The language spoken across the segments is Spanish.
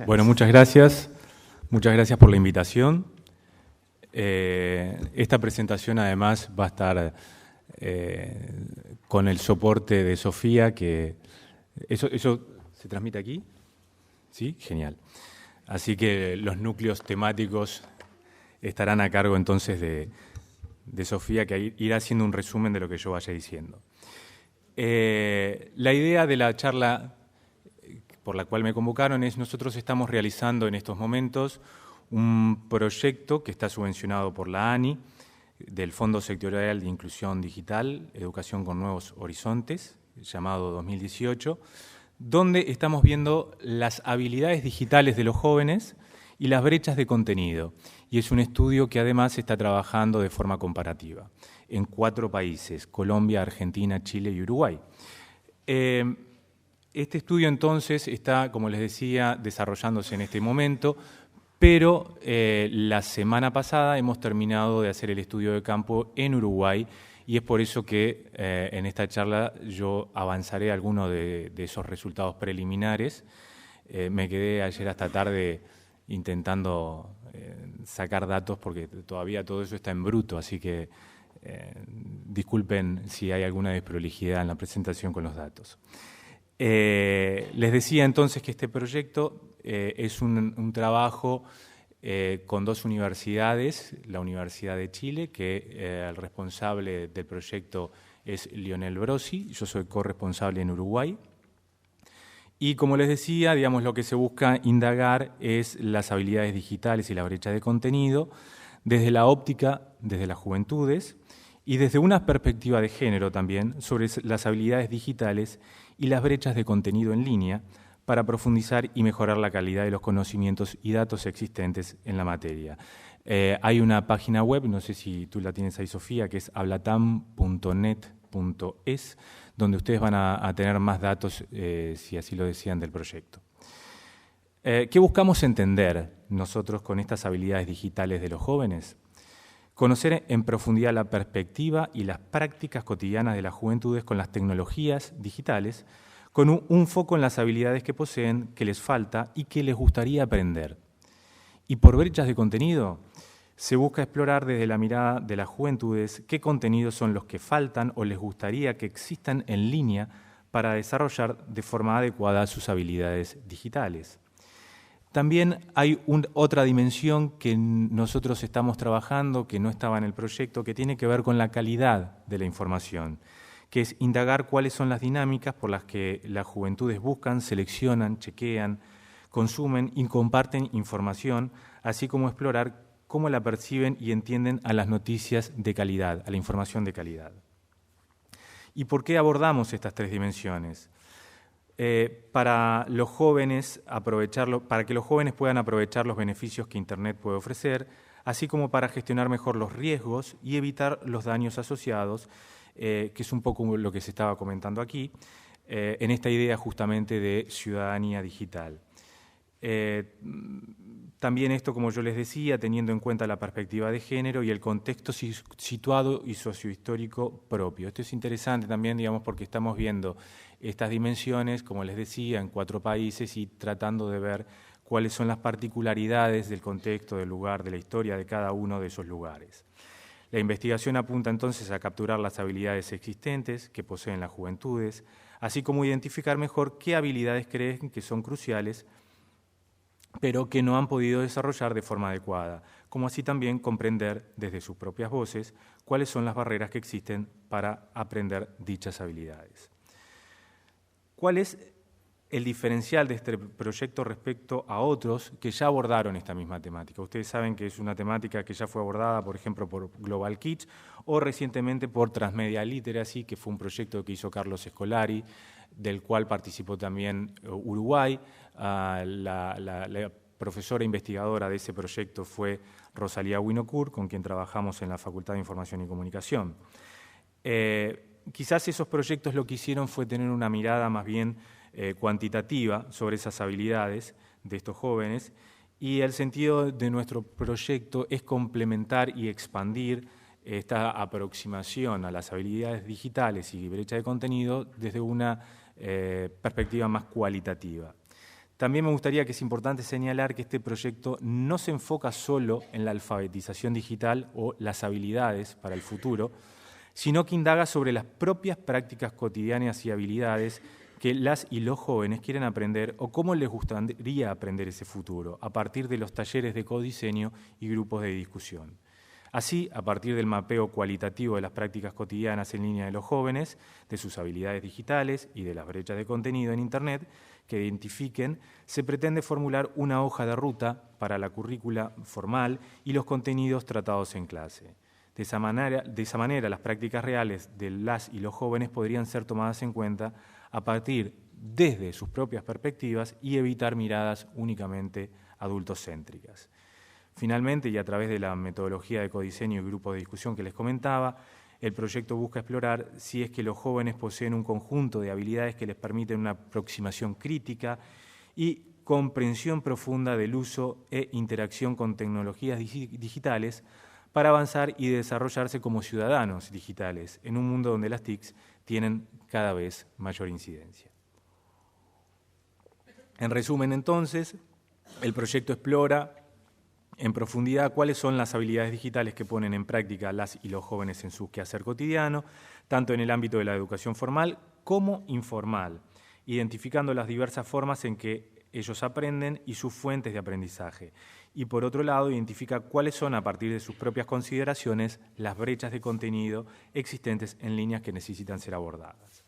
Bueno, muchas gracias. Muchas gracias por la invitación. Esta presentación además va a estar con el soporte de Sofía, que ¿eso se transmite aquí? ¿Sí? Genial. Así que los núcleos temáticos estarán a cargo entonces de Sofía, que irá haciendo un resumen de lo que yo vaya diciendo. La idea de la charla por la cual me convocaron es: nosotros estamos realizando en estos momentos un proyecto que está subvencionado por la ANI, del Fondo Sectorial de Inclusión Digital, Educación con Nuevos Horizontes, llamado 2018, donde estamos viendo las habilidades digitales de los jóvenes y las brechas de contenido. Y es un estudio que además está trabajando de forma comparativa en 4 países: Colombia, Argentina, Chile y Uruguay. Este estudio entonces está, como les decía, desarrollándose en este momento, pero la semana pasada hemos terminado de hacer el estudio de campo en Uruguay, y es por eso que en esta charla yo avanzaré algunos de esos resultados preliminares. Me quedé ayer hasta tarde intentando sacar datos porque todavía todo eso está en bruto, así que disculpen si hay alguna desprolijidad en la presentación con los datos. Les decía entonces que este proyecto es un trabajo con 2 universidades, la Universidad de Chile, que el responsable del proyecto es Lionel Brosi, yo soy corresponsable en Uruguay. Y como les decía, digamos, lo que se busca indagar es las habilidades digitales y la brecha de contenido desde la óptica, desde las juventudes, y desde una perspectiva de género también sobre las habilidades digitales y las brechas de contenido en línea, para profundizar y mejorar la calidad de los conocimientos y datos existentes en la materia. Hay una página web, no sé si tú la tienes ahí, Sofía, que es hablatam.net.es, donde ustedes van a tener más datos, si así lo desean, del proyecto. ¿Qué buscamos entender nosotros con estas habilidades digitales de los jóvenes? Conocer en profundidad la perspectiva y las prácticas cotidianas de las juventudes con las tecnologías digitales, con un foco en las habilidades que poseen, que les falta y que les gustaría aprender. Y por brechas de contenido, se busca explorar desde la mirada de las juventudes qué contenidos son los que faltan o les gustaría que existan en línea para desarrollar de forma adecuada sus habilidades digitales. También hay otra dimensión que nosotros estamos trabajando, que no estaba en el proyecto, que tiene que ver con la calidad de la información, que es indagar cuáles son las dinámicas por las que las juventudes buscan, seleccionan, chequean, consumen y comparten información, así como explorar cómo la perciben y entienden a las noticias de calidad, a la información de calidad. ¿Y por qué abordamos estas 3 dimensiones? Para los jóvenes para que los jóvenes puedan aprovechar los beneficios que Internet puede ofrecer, así como para gestionar mejor los riesgos y evitar los daños asociados, que es un poco lo que se estaba comentando aquí, en esta idea justamente de ciudadanía digital. También esto, como yo les decía, teniendo en cuenta la perspectiva de género y el contexto situado y sociohistórico propio. Esto es interesante también, digamos, porque estamos viendo estas dimensiones, como les decía, en 4 países y tratando de ver cuáles son las particularidades del contexto, del lugar, de la historia de cada uno de esos lugares. La investigación apunta entonces a capturar las habilidades existentes que poseen las juventudes, así como identificar mejor qué habilidades creen que son cruciales, pero que no han podido desarrollar de forma adecuada, como así también comprender desde sus propias voces cuáles son las barreras que existen para aprender dichas habilidades. ¿Cuál es el diferencial de este proyecto respecto a otros que ya abordaron esta misma temática? Ustedes saben que es una temática que ya fue abordada, por ejemplo, por Global Kids o recientemente por Transmedia Literacy, que fue un proyecto que hizo Carlos Escolari, del cual participó también Uruguay. La profesora investigadora de ese proyecto fue Rosalía Winocourt, con quien trabajamos en la Facultad de Información y Comunicación. Quizás esos proyectos lo que hicieron fue tener una mirada más bien cuantitativa sobre esas habilidades de estos jóvenes, y el sentido de nuestro proyecto es complementar y expandir esta aproximación a las habilidades digitales y brecha de contenido desde una perspectiva más cualitativa. También me gustaría que es importante señalar que este proyecto no se enfoca solo en la alfabetización digital o las habilidades para el futuro, sino que indaga sobre las propias prácticas cotidianas y habilidades que las y los jóvenes quieren aprender o cómo les gustaría aprender ese futuro, a partir de los talleres de codiseño y grupos de discusión. Así, a partir del mapeo cualitativo de las prácticas cotidianas en línea de los jóvenes, de sus habilidades digitales y de las brechas de contenido en Internet que identifiquen, se pretende formular una hoja de ruta para la currícula formal y los contenidos tratados en clase. De esa manera, las prácticas reales de las y los jóvenes podrían ser tomadas en cuenta a partir desde sus propias perspectivas y evitar miradas únicamente adultocéntricas. Finalmente, y a través de la metodología de codiseño y grupo de discusión que les comentaba, el proyecto busca explorar si es que los jóvenes poseen un conjunto de habilidades que les permiten una aproximación crítica y comprensión profunda del uso e interacción con tecnologías digitales para avanzar y desarrollarse como ciudadanos digitales en un mundo donde las TICs tienen cada vez mayor incidencia. En resumen, entonces, el proyecto explora en profundidad cuáles son las habilidades digitales que ponen en práctica las y los jóvenes en su quehacer cotidiano, tanto en el ámbito de la educación formal como informal, identificando las diversas formas en que ellos aprenden y sus fuentes de aprendizaje. Y por otro lado, identifica cuáles son, a partir de sus propias consideraciones, las brechas de contenido existentes en líneas que necesitan ser abordadas.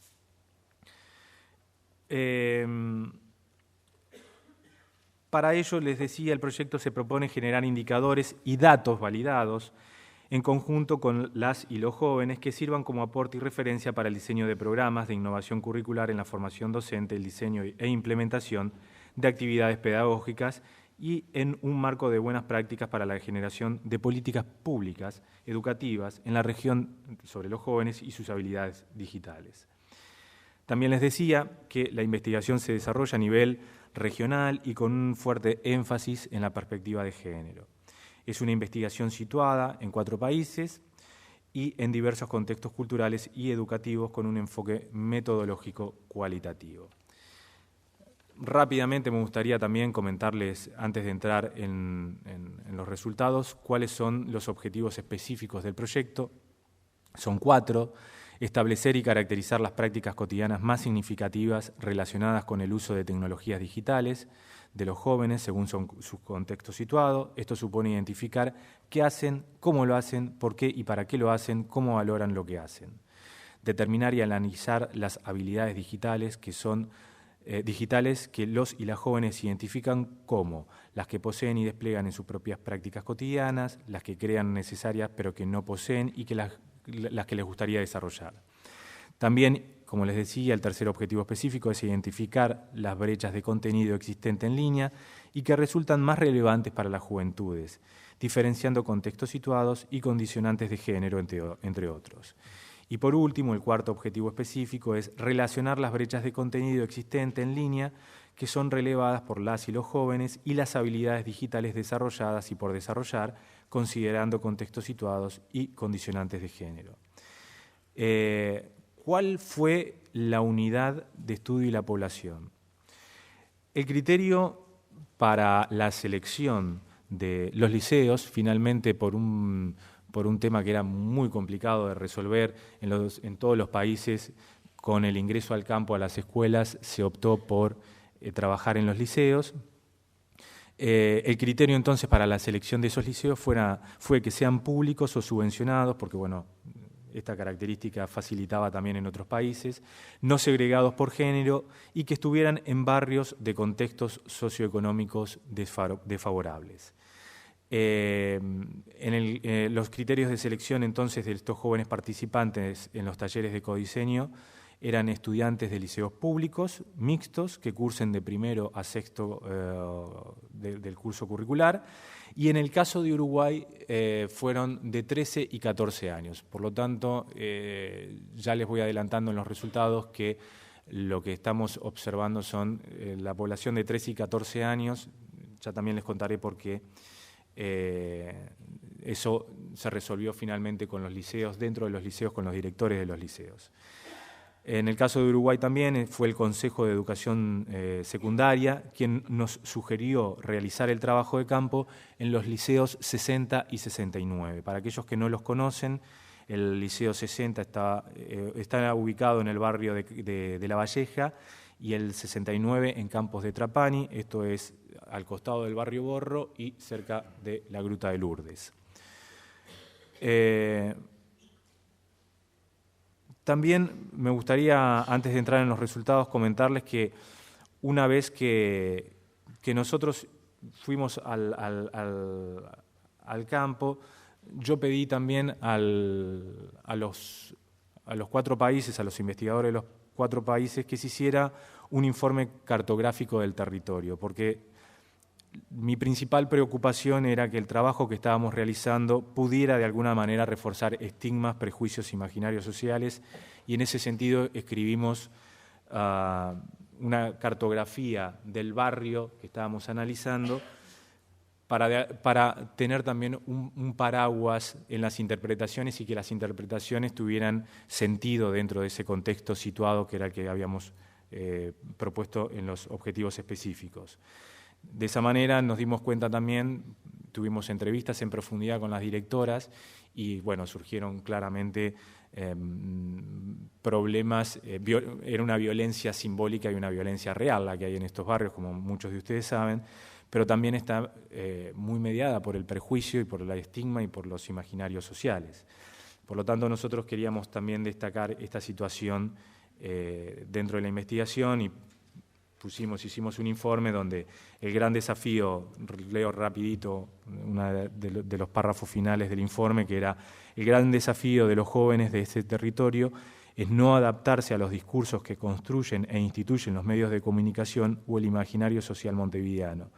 Para ello, les decía, el proyecto se propone generar indicadores y datos validados en conjunto con las y los jóvenes que sirvan como aporte y referencia para el diseño de programas de innovación curricular en la formación docente, el diseño e implementación de actividades pedagógicas y en un marco de buenas prácticas para la generación de políticas públicas educativas en la región sobre los jóvenes y sus habilidades digitales. También les decía que la investigación se desarrolla a nivel regional y con un fuerte énfasis en la perspectiva de género. Es una investigación situada en 4 países y en diversos contextos culturales y educativos con un enfoque metodológico cualitativo. Rápidamente me gustaría también comentarles, antes de entrar en los resultados, cuáles son los objetivos específicos del proyecto. Son 4. Establecer y caracterizar las prácticas cotidianas más significativas relacionadas con el uso de tecnologías digitales de los jóvenes según su contexto situado. Esto supone identificar qué hacen, cómo lo hacen, por qué y para qué lo hacen, cómo valoran lo que hacen. Determinar y analizar las habilidades digitales que son digitales que los y las jóvenes identifican como las que poseen y despliegan en sus propias prácticas cotidianas, las que crean necesarias pero que no poseen y que las que les gustaría desarrollar. También, como les decía, el tercer objetivo específico es identificar las brechas de contenido existente en línea y que resultan más relevantes para las juventudes, diferenciando contextos situados y condicionantes de género, entre otros. Y por último, el cuarto objetivo específico es relacionar las brechas de contenido existente en línea que son relevadas por las y los jóvenes y las habilidades digitales desarrolladas y por desarrollar, considerando contextos situados y condicionantes de género. ¿Cuál fue la unidad de estudio y la población? El criterio para la selección de los liceos, finalmente por un tema que era muy complicado de resolver en todos los países, con el ingreso al campo a las escuelas, se optó por trabajar en los liceos. El criterio entonces para la selección de esos liceos fue que sean públicos o subvencionados, porque bueno, esta característica facilitaba también en otros países, no segregados por género y que estuvieran en barrios de contextos socioeconómicos desfavorables. Los criterios de selección entonces de estos jóvenes participantes en los talleres de codiseño eran estudiantes de liceos públicos, mixtos, que cursen de primero a sexto del curso curricular, y en el caso de Uruguay fueron de 13 y 14 años. Por lo tanto, ya les voy adelantando en los resultados que lo que estamos observando son la población de 13 y 14 años, ya también les contaré por qué. Eso se resolvió finalmente con los liceos, dentro de los liceos, con los directores de los liceos. En el caso de Uruguay también fue el Consejo de Educación Secundaria quien nos sugirió realizar el trabajo de campo en los liceos 60 y 69. Para aquellos que no los conocen, el Liceo 60 está ubicado en el barrio de La Valleja y el 69 en Campos de Trapani, esto es al costado del barrio Borro y cerca de la Gruta de Lourdes. También me gustaría, antes de entrar en los resultados, comentarles que una vez que nosotros fuimos al campo, yo pedí también a los 4 países, a los investigadores de los 4 países, que se hiciera un informe cartográfico del territorio, porque mi principal preocupación era que el trabajo que estábamos realizando pudiera de alguna manera reforzar estigmas, prejuicios, imaginarios sociales, y en ese sentido escribimos una cartografía del barrio que estábamos analizando para tener también un paraguas en las interpretaciones y que las interpretaciones tuvieran sentido dentro de ese contexto situado que era el que habíamos propuesto en los objetivos específicos. De esa manera nos dimos cuenta también, tuvimos entrevistas en profundidad con las directoras y bueno, surgieron claramente problemas, era una violencia simbólica y una violencia real la que hay en estos barrios, como muchos de ustedes saben, pero también está muy mediada por el prejuicio y por el estigma y por los imaginarios sociales. Por lo tanto, nosotros queríamos también destacar esta situación dentro de la investigación y hicimos un informe donde el gran desafío, leo rapidito uno de los párrafos finales del informe, que era el gran desafío de los jóvenes de este territorio es no adaptarse a los discursos que construyen e instituyen los medios de comunicación o el imaginario social montevideano,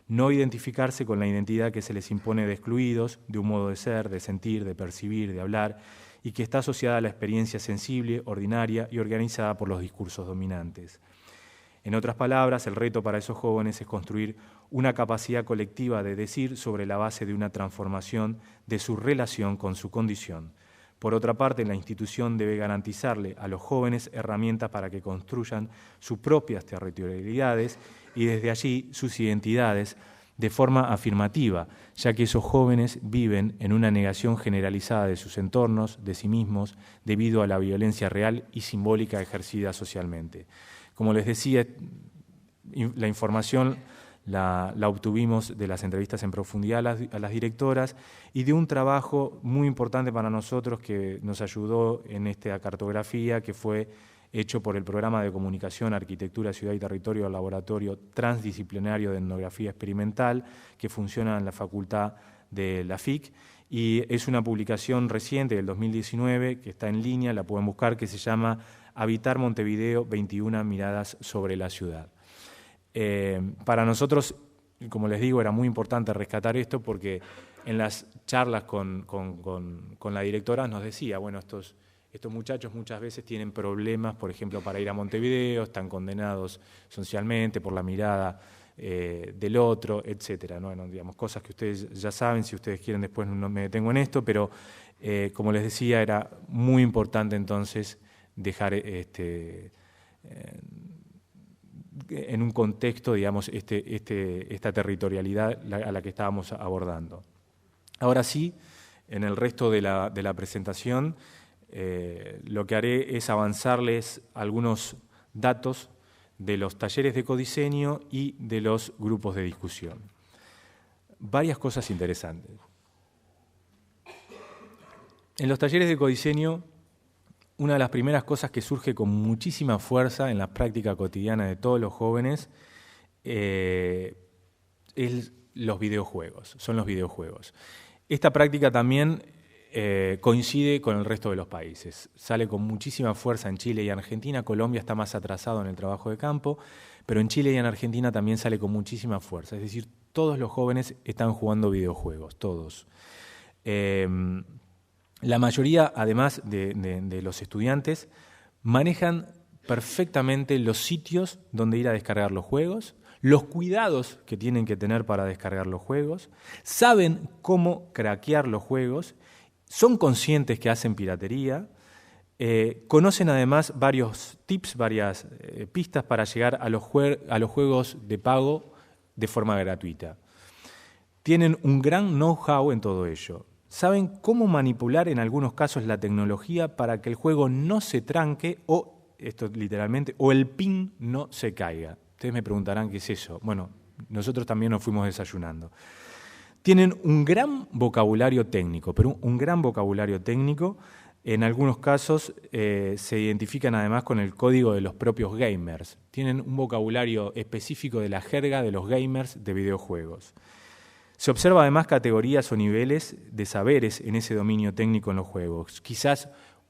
no identificarse con la identidad que se les impone de excluidos, de un modo de ser, de sentir, de percibir, de hablar, y que está asociada a la experiencia sensible, ordinaria y organizada por los discursos dominantes. En otras palabras, el reto para esos jóvenes es construir una capacidad colectiva de decir sobre la base de una transformación de su relación con su condición. Por otra parte, la institución debe garantizarle a los jóvenes herramientas para que construyan sus propias territorialidades y desde allí sus identidades de forma afirmativa, ya que esos jóvenes viven en una negación generalizada de sus entornos, de sí mismos, debido a la violencia real y simbólica ejercida socialmente. Como les decía, la información la obtuvimos de las entrevistas en profundidad a las directoras y de un trabajo muy importante para nosotros que nos ayudó en esta cartografía, que fue hecho por el Programa de Comunicación, Arquitectura, Ciudad y Territorio del Laboratorio Transdisciplinario de Etnografía Experimental, que funciona en la Facultad de la FIC, y es una publicación reciente del 2019 que está en línea, la pueden buscar, que se llama Habitar Montevideo, 21 miradas sobre la ciudad. Para nosotros, como les digo, era muy importante rescatar esto porque en las charlas con la directora nos decía, bueno, estos muchachos muchas veces tienen problemas, por ejemplo, para ir a Montevideo, están condenados socialmente por la mirada del otro, etcétera, ¿no? Digamos, cosas que ustedes ya saben, si ustedes quieren después no me detengo en esto, pero como les decía, era muy importante entonces dejar en un contexto, digamos, esta territorialidad a la que estábamos abordando. Ahora sí, en el resto de la presentación, lo que haré es avanzarles algunos datos de los talleres de codiseño y de los grupos de discusión. Varias cosas interesantes. En los talleres de codiseño, una de las primeras cosas que surge con muchísima fuerza en la práctica cotidiana de todos los jóvenes es los videojuegos, son los videojuegos. Esta práctica también coincide con el resto de los países. Sale con muchísima fuerza en Chile y Argentina. Colombia está más atrasado en el trabajo de campo, pero en Chile y en Argentina también sale con muchísima fuerza. Es decir, todos los jóvenes están jugando videojuegos, todos. La mayoría, además de los estudiantes, manejan perfectamente los sitios donde ir a descargar los juegos, los cuidados que tienen que tener para descargar los juegos, saben cómo craquear los juegos, son conscientes que hacen piratería Conocen además varios tips, varias pistas para llegar a los juegos de pago de forma gratuita. Tienen un gran know-how en todo ello. Saben cómo manipular en algunos casos la tecnología para que el juego no se tranque o, esto literalmente, o el pin no se caiga. Ustedes me preguntarán qué es eso. Bueno, nosotros también nos fuimos desayunando. Tienen un gran vocabulario técnico, pero un gran vocabulario técnico. En algunos casos se identifican además con el código de los propios gamers. Tienen un vocabulario específico de la jerga de los gamers de videojuegos. Se observa además categorías o niveles de saberes en ese dominio técnico en los juegos. Quizás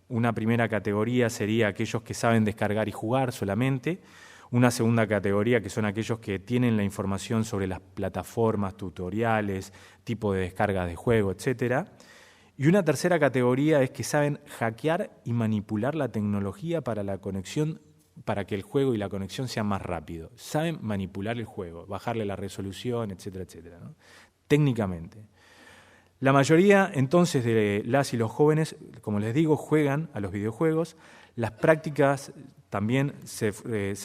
una primera categoría sería aquellos que saben descargar y jugar solamente. Una segunda categoría que son aquellos que tienen la información sobre las plataformas, tutoriales, tipo de descargas de juego, etc. Y una tercera categoría es que saben hackear y manipular la tecnología para la conexión, para que el juego y la conexión sean más rápido. Saben manipular el juego, bajarle la resolución, etcétera, etcétera, ¿no? Técnicamente. La mayoría entonces de las y los jóvenes, como les digo, juegan a los videojuegos. Las prácticas también se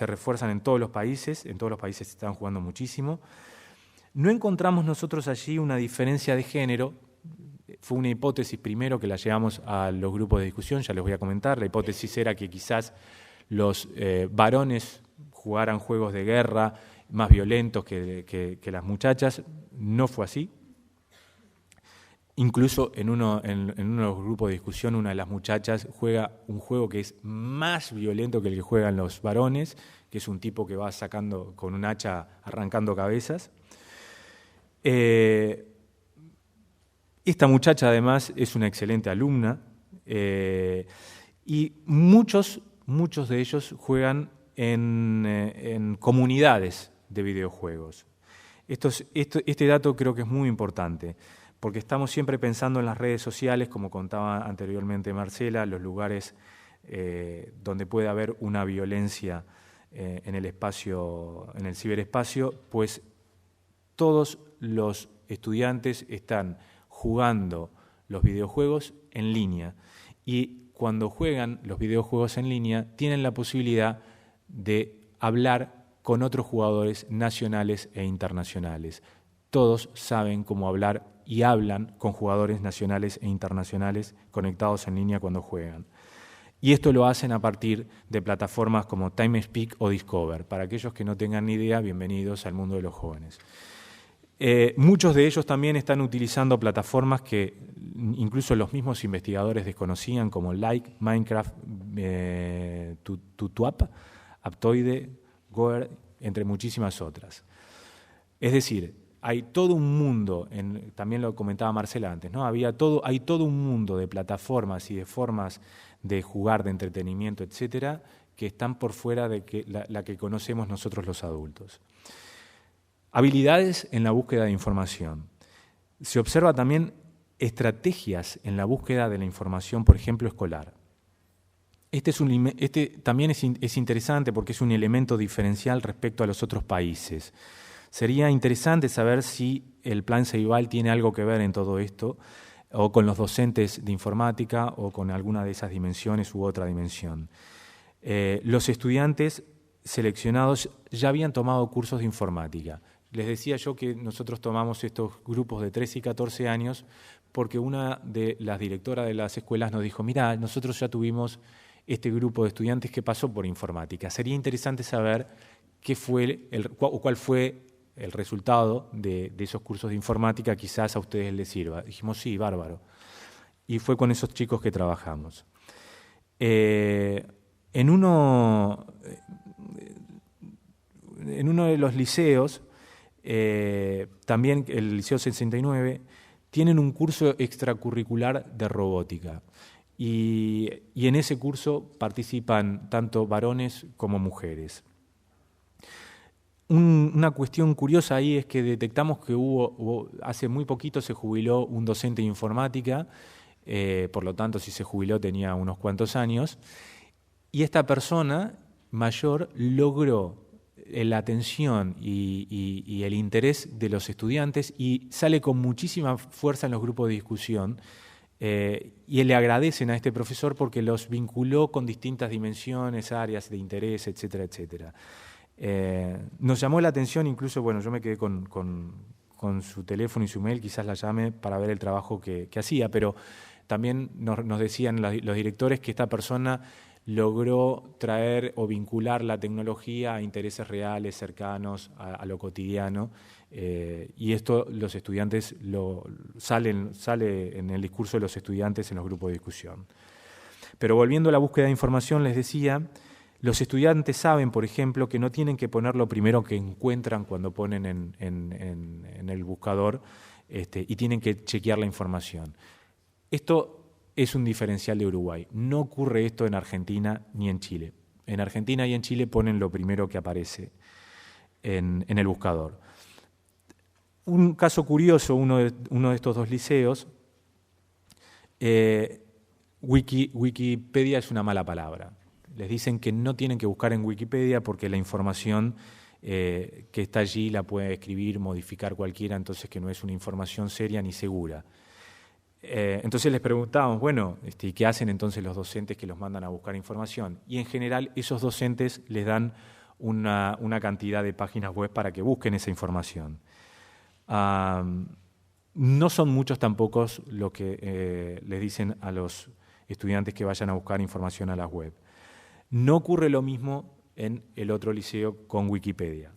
refuerzan en todos los países se están jugando muchísimo. No encontramos nosotros allí una diferencia de género. Fue una hipótesis primero que la llevamos a los grupos de discusión, ya les voy a comentar. La hipótesis era que quizás los varones jugaran juegos de guerra más violentos que las muchachas. No fue así. Incluso en uno de los grupos de discusión, una de las muchachas juega un juego que es más violento que el que juegan los varones, que es un tipo que va sacando con un hacha, arrancando cabezas. Esta muchacha además es una excelente alumna y muchos de ellos juegan en comunidades de videojuegos. Este dato creo que es muy importante, porque estamos siempre pensando en las redes sociales, como contaba anteriormente Marcela, los lugares donde puede haber una violencia en el ciberespacio, pues todos los estudiantes están jugando los videojuegos en línea y cuando juegan los videojuegos en línea tienen la posibilidad de hablar con otros jugadores nacionales e internacionales. Todos saben cómo hablar y hablan con jugadores nacionales e internacionales conectados en línea cuando juegan. Y esto lo hacen a partir de plataformas como TimeSpeak o Discover. Para aquellos que no tengan ni idea, bienvenidos al mundo de los jóvenes. Muchos de ellos también están utilizando plataformas que incluso los mismos investigadores desconocían, como Like, Minecraft, Tutuap, Aptoide, Goer, entre muchísimas otras. Es decir, hay todo un mundo, también lo comentaba Marcela antes, ¿no? Hay todo un mundo de plataformas y de formas de jugar, de entretenimiento, etcétera, que están por fuera de la que conocemos nosotros los adultos. Habilidades en la búsqueda de información. Se observa también estrategias en la búsqueda de la información, por ejemplo, escolar. Este también es interesante porque es un elemento diferencial respecto a los otros países. Sería interesante saber si el Plan Ceibal tiene algo que ver en todo esto, o con los docentes de informática, o con alguna de esas dimensiones u otra dimensión. Los estudiantes seleccionados ya habían tomado cursos de informática. Les decía yo que nosotros tomamos estos grupos de 13 y 14 años porque una de las directoras de las escuelas nos dijo, mirá, nosotros ya tuvimos este grupo de estudiantes que pasó por informática. Sería interesante saber cuál fue el resultado de esos cursos de informática, quizás a ustedes les sirva. Dijimos, sí, bárbaro. Y fue con esos chicos que trabajamos. En uno de los liceos, también el Liceo 69, tienen un curso extracurricular de robótica. Y en ese curso participan tanto varones como mujeres. Una cuestión curiosa ahí es que detectamos que hace muy poquito se jubiló un docente de informática, por lo tanto si se jubiló tenía unos cuantos años, y esta persona mayor logró la atención y el interés de los estudiantes y sale con muchísima fuerza en los grupos de discusión Y le agradecen a este profesor porque los vinculó con distintas dimensiones, áreas de interés, etcétera, etcétera. Nos llamó la atención, incluso, bueno, yo me quedé con su teléfono y su mail, quizás la llame para ver el trabajo que hacía, pero también nos decían los directores que esta persona logró traer o vincular la tecnología a intereses reales, cercanos, a lo cotidiano, y esto los estudiantes sale en el discurso de los estudiantes en los grupos de discusión. Pero volviendo a la búsqueda de información, les decía, los estudiantes saben, por ejemplo, que no tienen que poner lo primero que encuentran cuando ponen en el buscador y tienen que chequear la información. Esto es un diferencial de Uruguay. No ocurre esto en Argentina ni en Chile. En Argentina y en Chile ponen lo primero que aparece en el buscador. Un caso curioso, uno de estos dos liceos, Wikipedia es una mala palabra. Les dicen que no tienen que buscar en Wikipedia porque la información que está allí la puede escribir, modificar cualquiera, entonces que no es una información seria ni segura. Entonces les preguntábamos, bueno, ¿y qué hacen entonces los docentes que los mandan a buscar información? Y en general esos docentes les dan una cantidad de páginas web para que busquen esa información. No son muchos tampoco lo que les dicen a los estudiantes que vayan a buscar información a la web. No ocurre lo mismo en el otro liceo con Wikipedia.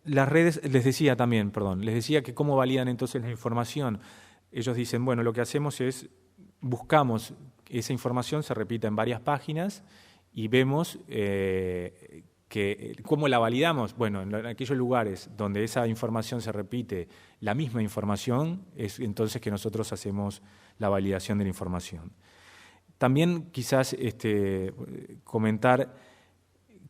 Las redes, les decía que cómo validan entonces la información. Ellos dicen, bueno, lo que hacemos es, buscamos esa información, se repita en varias páginas y vemos ¿cómo la validamos? Bueno, en aquellos lugares donde esa información se repite, la misma información, es entonces que nosotros hacemos la validación de la información. También quizás comentar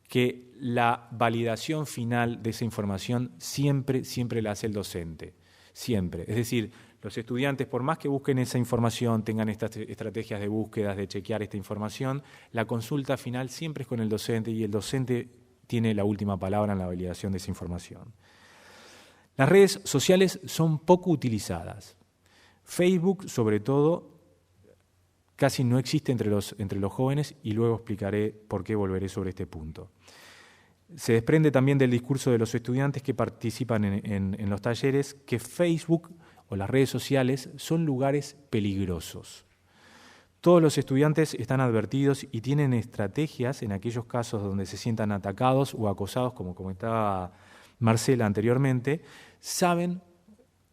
que la validación final de esa información siempre la hace el docente, siempre. Es decir, los estudiantes, por más que busquen esa información, tengan estas estrategias de búsqueda, de chequear esta información, la consulta final siempre es con el docente y el docente tiene la última palabra en la validación de esa información. Las redes sociales son poco utilizadas. Facebook, sobre todo, casi no existe entre los jóvenes y luego explicaré por qué volveré sobre este punto. Se desprende también del discurso de los estudiantes que participan en los talleres que Facebook o las redes sociales son lugares peligrosos. Todos los estudiantes están advertidos y tienen estrategias en aquellos casos donde se sientan atacados o acosados, como comentaba Marcela anteriormente, saben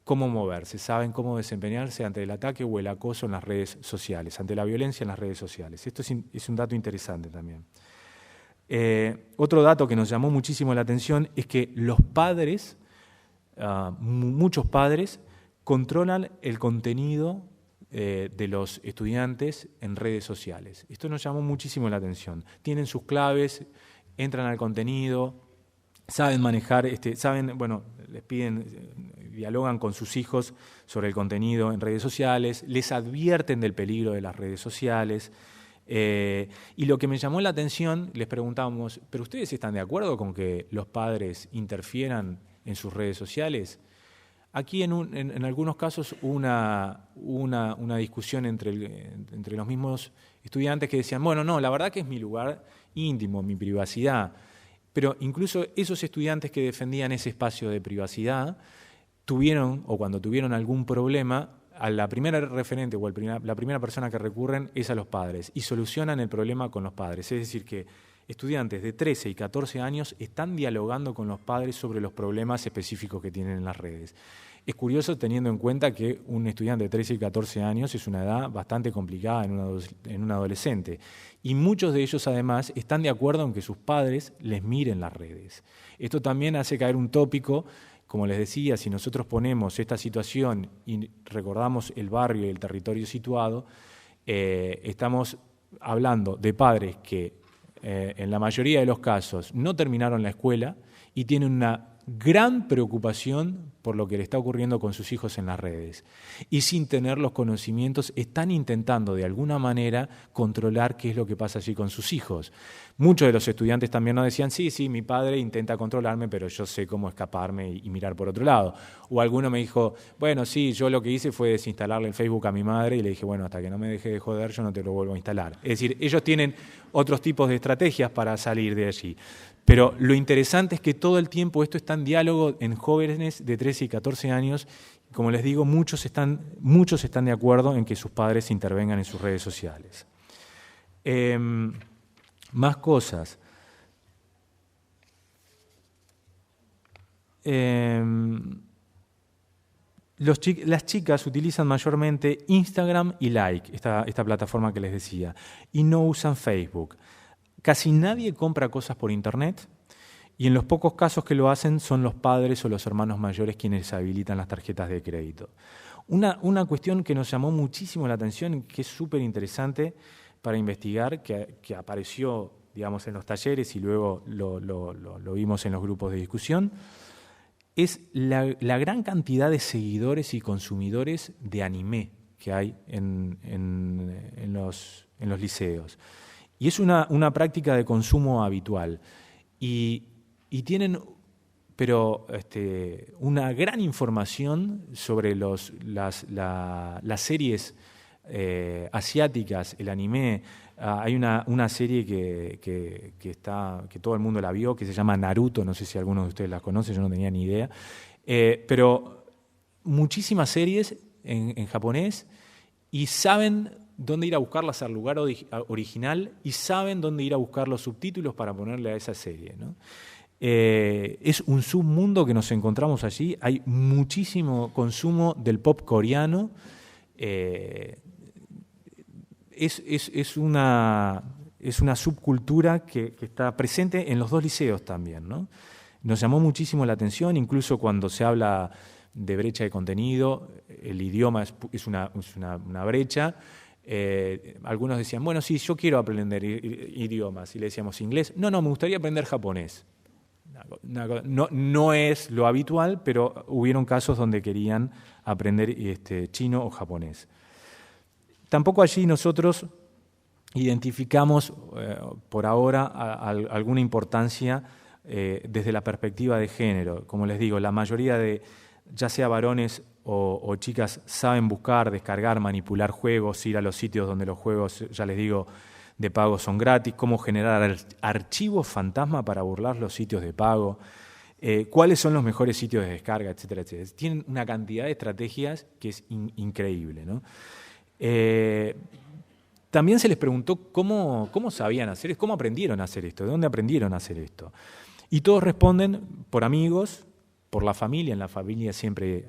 cómo moverse, saben cómo desempeñarse ante el ataque o el acoso en las redes sociales, ante la violencia en las redes sociales. Esto es un dato interesante también. Otro dato que nos llamó muchísimo la atención es que los padres, muchos padres, controlan el contenido de los estudiantes en redes sociales. Esto nos llamó muchísimo la atención. Tienen sus claves, entran al contenido, saben manejar, les piden, dialogan con sus hijos sobre el contenido en redes sociales, les advierten del peligro de las redes sociales. Y lo que me llamó la atención, les preguntábamos, ¿pero ustedes están de acuerdo con que los padres interfieran en sus redes sociales? Aquí en algunos casos hubo una discusión entre los mismos estudiantes que decían, bueno, no, la verdad que es mi lugar íntimo, mi privacidad. Pero incluso esos estudiantes que defendían ese espacio de privacidad cuando tuvieron algún problema, a la primera referente o la primera persona que recurren es a los padres y solucionan el problema con los padres. Es decir, que estudiantes de 13 y 14 años están dialogando con los padres sobre los problemas específicos que tienen en las redes. Es curioso teniendo en cuenta que un estudiante de 13 y 14 años es una edad bastante complicada en un adolescente. Y muchos de ellos, además, están de acuerdo en que sus padres les miren las redes. Esto también hace caer un tópico, como les decía, si nosotros ponemos esta situación y recordamos el barrio y el territorio situado, estamos hablando de padres que en la mayoría de los casos no terminaron la escuela y tienen una gran preocupación por lo que le está ocurriendo con sus hijos en las redes. Y sin tener los conocimientos, están intentando de alguna manera controlar qué es lo que pasa allí con sus hijos. Muchos de los estudiantes también nos decían, sí, mi padre intenta controlarme, pero yo sé cómo escaparme y mirar por otro lado. O alguno me dijo, bueno, sí, yo lo que hice fue desinstalarle el Facebook a mi madre y le dije, bueno, hasta que no me deje de joder, yo no te lo vuelvo a instalar. Es decir, ellos tienen otros tipos de estrategias para salir de allí. Pero lo interesante es que todo el tiempo esto está en diálogo en jóvenes de 13 y 14 años. Como les digo, muchos están de acuerdo en que sus padres intervengan en sus redes sociales. Más cosas. Las chicas utilizan mayormente Instagram y Like, esta plataforma que les decía, y no usan Facebook. Casi nadie compra cosas por internet y en los pocos casos que lo hacen son los padres o los hermanos mayores quienes habilitan las tarjetas de crédito. Una cuestión que nos llamó muchísimo la atención y que es súper interesante para investigar, que apareció, digamos, en los talleres y luego lo vimos en los grupos de discusión, es la gran cantidad de seguidores y consumidores de anime que hay en los liceos. Y es una práctica de consumo habitual. Y tienen una gran información sobre las series asiáticas, el anime. Hay una serie que todo el mundo la vio, que se llama Naruto, no sé si alguno de ustedes la conoce, yo no tenía ni idea. Pero muchísimas series en japonés y saben dónde ir a buscarlas al lugar original y saben dónde ir a buscar los subtítulos para ponerle a esa serie, ¿no? Es un submundo que nos encontramos allí. Hay muchísimo consumo del pop coreano. Es una subcultura que está presente en los dos liceos también, ¿no? Nos llamó muchísimo la atención, incluso cuando se habla de brecha de contenido, el idioma es una brecha. Algunos decían, bueno, sí, yo quiero aprender idiomas, y le decíamos inglés. No, me gustaría aprender japonés. No es lo habitual, pero hubieron casos donde querían aprender chino o japonés. Tampoco allí nosotros identificamos por ahora alguna importancia desde la perspectiva de género. Como les digo, la mayoría de, ya sea varones o chicas, saben buscar, descargar, manipular juegos, ir a los sitios donde los juegos, ya les digo, de pago son gratis, cómo generar archivos fantasma para burlar los sitios de pago, cuáles son los mejores sitios de descarga, etcétera, etcétera. Tienen una cantidad de estrategias que es increíble, ¿no? También se les preguntó cómo sabían hacer esto, cómo aprendieron a hacer esto, de dónde aprendieron a hacer esto. Y todos responden por amigos, por la familia. En la familia siempre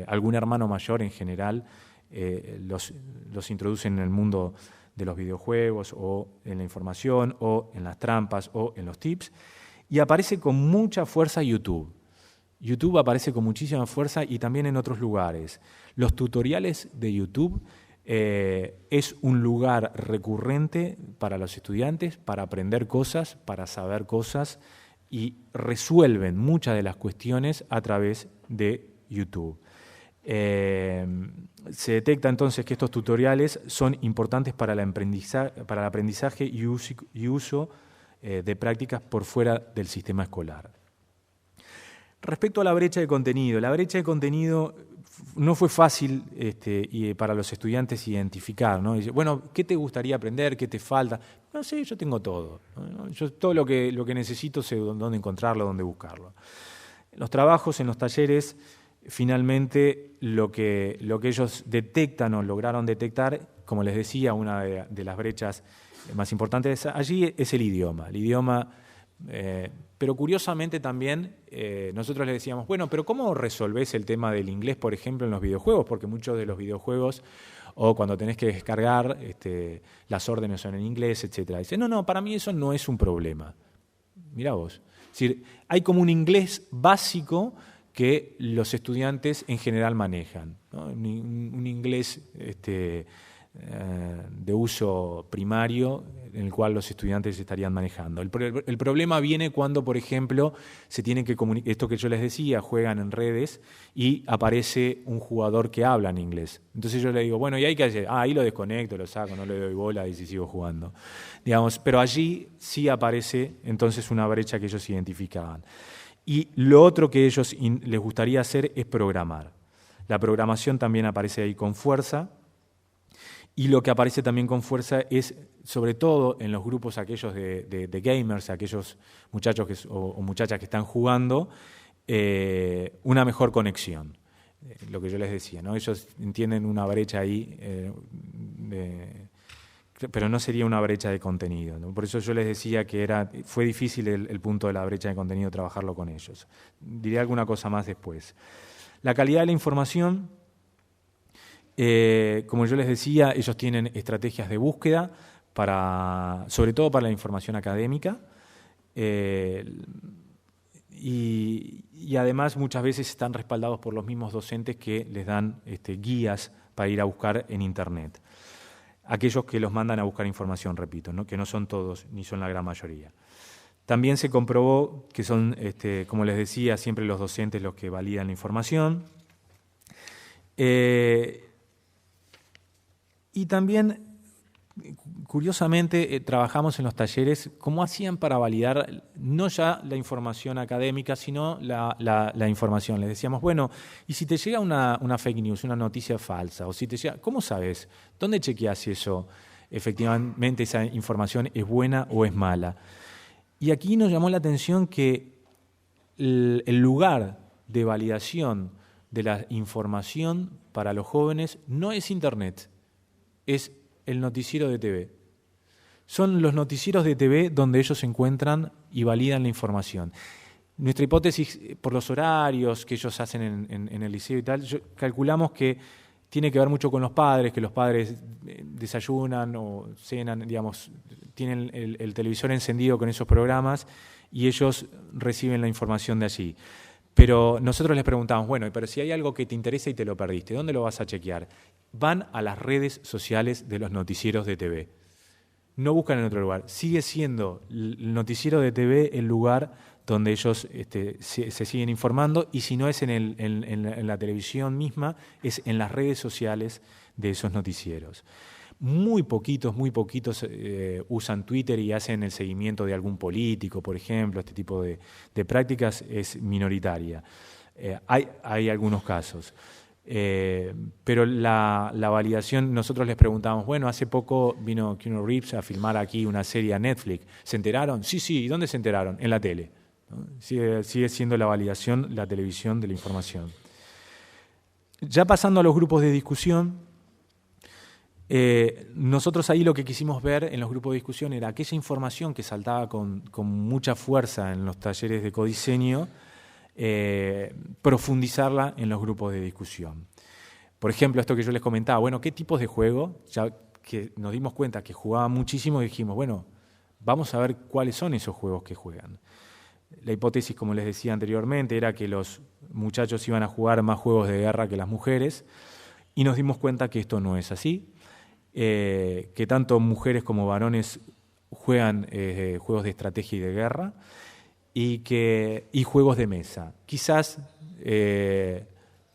algún hermano mayor en general los introduce en el mundo de los videojuegos o en la información o en las trampas o en los tips. Y aparece con mucha fuerza YouTube. YouTube aparece con muchísima fuerza y también en otros lugares. Los tutoriales de YouTube es un lugar recurrente para los estudiantes, para aprender cosas, para saber cosas, y resuelven muchas de las cuestiones a través de YouTube. Se detecta entonces que estos tutoriales son importantes para el aprendizaje y uso de prácticas por fuera del sistema escolar. Respecto a la brecha de contenido, no fue fácil para los estudiantes identificar, ¿no? Dice, bueno, ¿qué te gustaría aprender? ¿Qué te falta? No sé, yo tengo todo, ¿no? Yo todo lo que necesito sé dónde encontrarlo, dónde buscarlo. En los trabajos, en los talleres, finalmente lo que ellos detectan o lograron detectar, como les decía, una de las brechas más importantes allí es el idioma. Pero curiosamente también nosotros les decíamos, bueno, pero ¿cómo resolvés el tema del inglés, por ejemplo, en los videojuegos? Porque muchos de los videojuegos, o cuando tenés que descargar, las órdenes son en inglés, etcétera. Dice, no, para mí eso no es un problema. Mirá vos. Es decir, hay como un inglés básico que los estudiantes en general manejan, ¿no? Un inglés de uso primario en el cual los estudiantes estarían manejando. El problema viene cuando, por ejemplo, se tienen que comunicar, esto que yo les decía, juegan en redes y aparece un jugador que habla en inglés. Entonces yo le digo, bueno, ¿y hay que hacer? Ahí lo desconecto, lo saco, no le doy bola y sigo jugando. Digamos, pero allí sí aparece entonces una brecha que ellos identificaban. Y lo otro que ellos les gustaría hacer es programar. La programación también aparece ahí con fuerza. Y lo que aparece también con fuerza es, sobre todo en los grupos aquellos de gamers, aquellos muchachos o muchachas que están jugando, una mejor conexión. Lo que yo les decía, ¿no? Ellos entienden una brecha ahí, pero no sería una brecha de contenido, ¿no? Por eso yo les decía que fue difícil el punto de la brecha de contenido trabajarlo con ellos. Diré alguna cosa más después. La calidad de la información. Como yo les decía, ellos tienen estrategias de búsqueda, sobre todo para la información académica, y además muchas veces están respaldados por los mismos docentes que les dan guías para ir a buscar en Internet. Aquellos que los mandan a buscar información, repito, ¿no? Que no son todos, ni son la gran mayoría. También se comprobó que son, como les decía, siempre los docentes los que validan la información. Y también, curiosamente, trabajamos en los talleres cómo hacían para validar no ya la información académica, sino la información. Les decíamos, bueno, y si te llega una fake news, una noticia falsa, o si te llega, ¿cómo sabes? ¿Dónde chequeas si eso, efectivamente, esa información es buena o es mala? Y aquí nos llamó la atención que el lugar de validación de la información para los jóvenes no es Internet, es el noticiero de TV. Son los noticieros de TV donde ellos se encuentran y validan la información. Nuestra hipótesis, por los horarios que ellos hacen en el liceo y tal, calculamos que tiene que ver mucho con los padres, que los padres desayunan o cenan, digamos, tienen el televisor encendido con esos programas y ellos reciben la información de allí. Pero nosotros les preguntamos, bueno, pero si hay algo que te interesa y te lo perdiste, ¿dónde lo vas a chequear? Van a las redes sociales de los noticieros de TV. No buscan en otro lugar. Sigue siendo el noticiero de TV el lugar donde ellos se siguen informando, y si no es en la televisión misma, es en las redes sociales de esos noticieros. Muy poquitos usan Twitter y hacen el seguimiento de algún político, por ejemplo. Este tipo de prácticas es minoritaria. Hay algunos casos. Pero la validación, nosotros les preguntamos, bueno, hace poco vino Keanu Reeves a filmar aquí una serie a Netflix. ¿Se enteraron? Sí. ¿Y dónde se enteraron? En la tele, ¿no? Sigue siendo la validación, la televisión de la información. Ya pasando a los grupos de discusión, nosotros ahí lo que quisimos ver en los grupos de discusión era aquella información que saltaba con mucha fuerza en los talleres de codiseño, profundizarla en los grupos de discusión. Por ejemplo, esto que yo les comentaba, bueno, ¿qué tipos de juego? Ya que nos dimos cuenta que jugaban muchísimo y dijimos, bueno, vamos a ver cuáles son esos juegos que juegan. La hipótesis, como les decía anteriormente, era que los muchachos iban a jugar más juegos de guerra que las mujeres, y nos dimos cuenta que esto no es así, que tanto mujeres como varones juegan juegos de estrategia y de guerra, y juegos de mesa. Quizás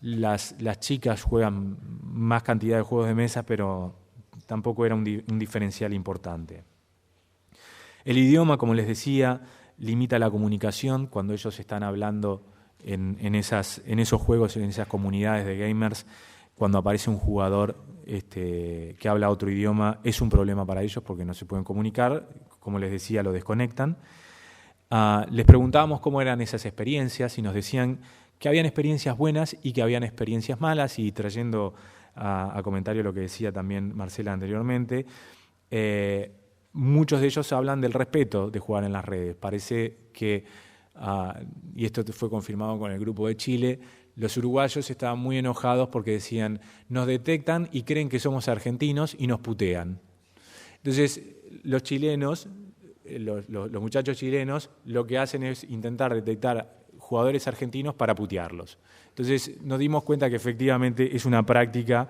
las chicas juegan más cantidad de juegos de mesa, pero tampoco era un diferencial importante. El idioma, como les decía, limita la comunicación cuando ellos están hablando en esos juegos, en esas comunidades de gamers. Cuando aparece un jugador que habla otro idioma, es un problema para ellos porque no se pueden comunicar. Como les decía, lo desconectan. Les preguntábamos cómo eran esas experiencias y nos decían que habían experiencias buenas y que habían experiencias malas, y trayendo a comentario lo que decía también Marcela anteriormente, muchos de ellos hablan del respeto de jugar en las redes. Parece que, y esto fue confirmado con el grupo de Chile, los uruguayos estaban muy enojados porque decían, nos detectan y creen que somos argentinos y nos putean. Entonces, los chilenos, los muchachos chilenos, lo que hacen es intentar detectar jugadores argentinos para putearlos. Entonces, nos dimos cuenta que efectivamente es una práctica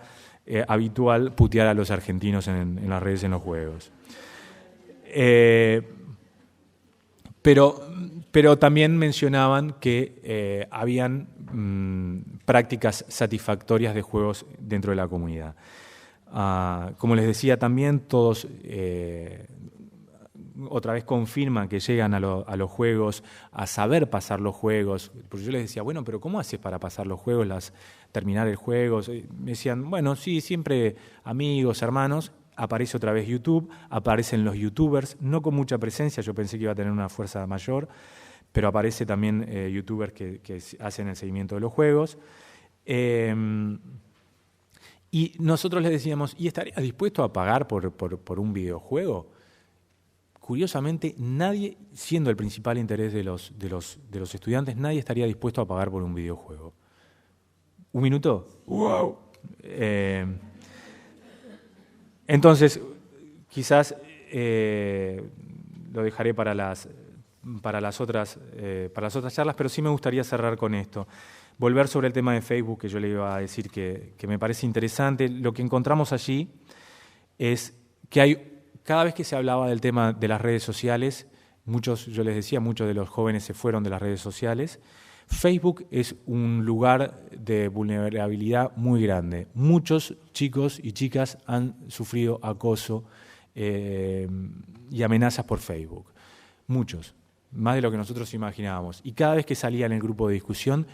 habitual putear a los argentinos en las redes, en los juegos. Pero también mencionaban que habían prácticas satisfactorias de juegos dentro de la comunidad. Como les decía también, todos otra vez confirman que llegan a los juegos, a saber pasar los juegos. Porque yo les decía, bueno, pero ¿cómo haces para pasar los juegos, terminar el juego? Me decían, bueno, sí, siempre amigos, hermanos. Aparece otra vez YouTube, aparecen los youtubers, no con mucha presencia, yo pensé que iba a tener una fuerza mayor, pero aparece también youtubers que hacen el seguimiento de los juegos. Y nosotros les decíamos, ¿y estarías dispuesto a pagar por un videojuego? Curiosamente, nadie, siendo el principal interés de los estudiantes, nadie estaría dispuesto a pagar por un videojuego. ¿Un minuto? ¡Wow! Entonces, quizás lo dejaré para las otras charlas, pero sí me gustaría cerrar con esto. Volver sobre el tema de Facebook, que yo le iba a decir que me parece interesante. Lo que encontramos allí es que cada vez que se hablaba del tema de las redes sociales, yo les decía, muchos de los jóvenes se fueron de las redes sociales. Facebook es un lugar de vulnerabilidad muy grande. Muchos chicos y chicas han sufrido acoso y amenazas por Facebook. Muchos, más de lo que nosotros imaginábamos. Y cada vez que salía en el grupo de discusión,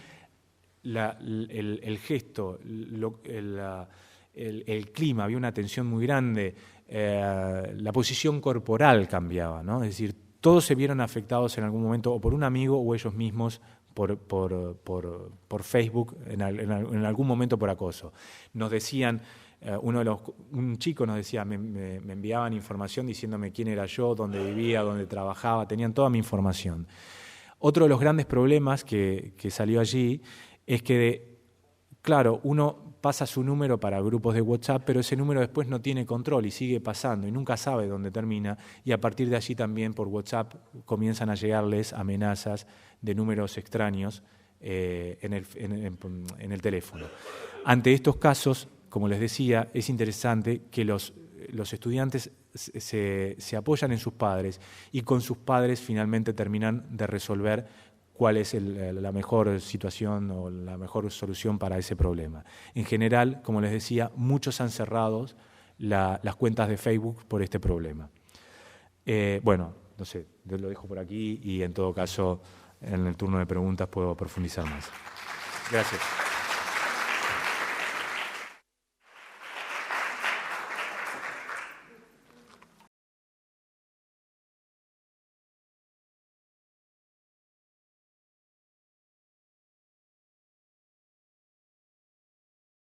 el gesto, el clima, había una tensión muy grande, la posición corporal cambiaba, ¿no? Es decir, todos se vieron afectados en algún momento o por un amigo o ellos mismos por Facebook, en algún momento por acoso. Nos decían, un chico nos decía, me enviaban información diciéndome quién era yo, dónde vivía, dónde trabajaba, tenían toda mi información. Otro de los grandes problemas que salió allí es que, claro, uno pasa su número para grupos de WhatsApp, pero ese número después no tiene control y sigue pasando y nunca sabe dónde termina, y a partir de allí también por WhatsApp comienzan a llegarles amenazas de números extraños en el teléfono. Ante estos casos, como les decía, es interesante que los estudiantes se apoyan en sus padres y con sus padres finalmente terminan de resolver cuál es la mejor situación o la mejor solución para ese problema. En general, como les decía, muchos han cerrado las cuentas de Facebook por este problema. Bueno, no sé, lo dejo por aquí y en todo caso, en el turno de preguntas puedo profundizar más. Gracias.